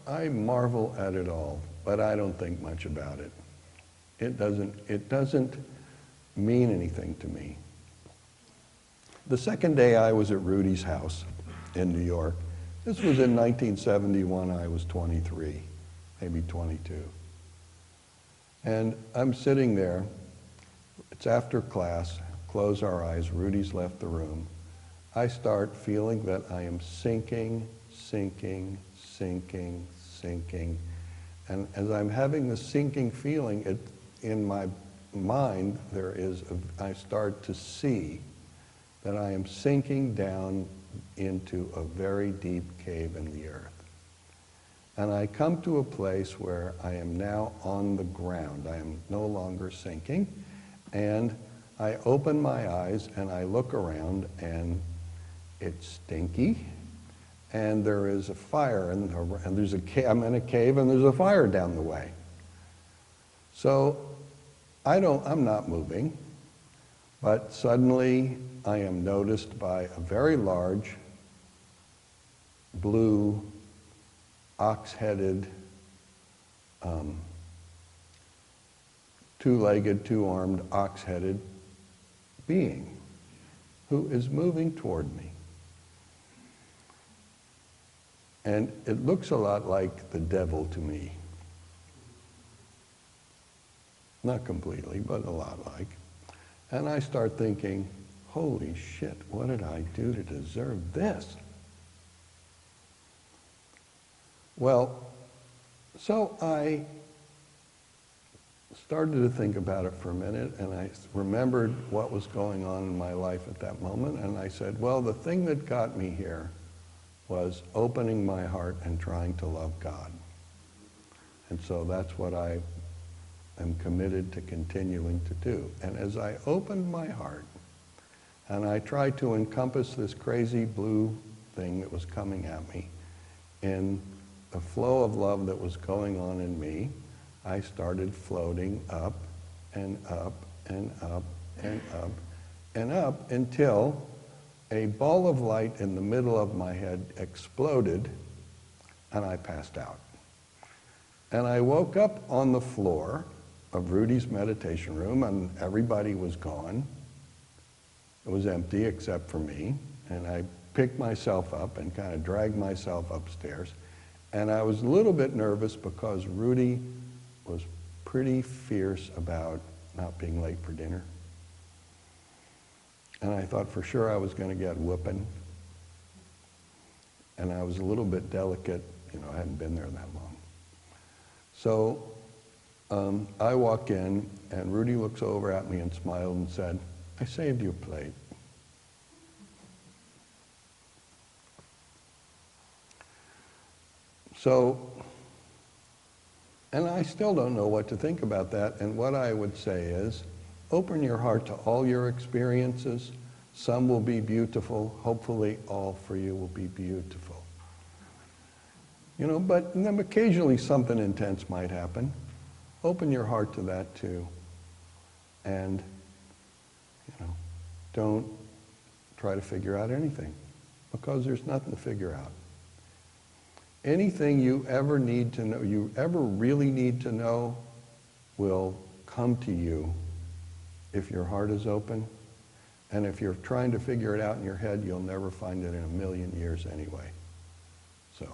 I marvel at it all, but I don't think much about it. It doesn't mean anything to me. The second day I was at Rudy's house in New York, this was in 1971, I was 23, maybe 22. And I'm sitting there, it's after class, close our eyes, Rudy's left the room. I start feeling that I am sinking, sinking, sinking, sinking. And as I'm having this sinking feeling, in my mind, I start to see that I am sinking down into a very deep cave in the earth. And I come to a place where I am now on the ground. I am no longer sinking. And I open my eyes and I look around, and it's stinky. And there is a fire, and there's I'm in a cave, and there's a fire down the way. So I'm not moving, but suddenly I am noticed by a very large, blue, ox-headed, two-legged, two-armed, ox-headed being who is moving toward me. And it looks a lot like the devil to me. Not completely, but a lot like. And I start thinking, holy shit, what did I do to deserve this? Well, so I started to think about it for a minute, and I remembered what was going on in my life at that moment, and I said, well, the thing that got me here was opening my heart and trying to love God. And so that's what I am committed to continuing to do. And as I opened my heart, and I tried to encompass this crazy blue thing that was coming at me in the flow of love that was going on in me, I started floating up and up and up and up and up until a ball of light in the middle of my head exploded and I passed out. And I woke up on the floor of Rudy's meditation room, and everybody was gone. It was empty except for me. And I picked myself up and kind of dragged myself upstairs. And I was a little bit nervous because Rudy was pretty fierce about not being late for dinner. And I thought for sure I was going to get whooping. And I was a little bit delicate, I hadn't been there that long. So I walk in, and Rudy looks over at me and smiled and said, I saved you a plate. So, and I still don't know what to think about that, and what I would say is, open your heart to all your experiences. Some will be beautiful. Hopefully all for you will be beautiful. But then occasionally something intense might happen. Open your heart to that too. And, don't try to figure out anything, because there's nothing to figure out. Anything you ever need to know, you ever really need to know, will come to you if your heart is open. And if you're trying to figure it out in your head, you'll never find it in a million years anyway. So.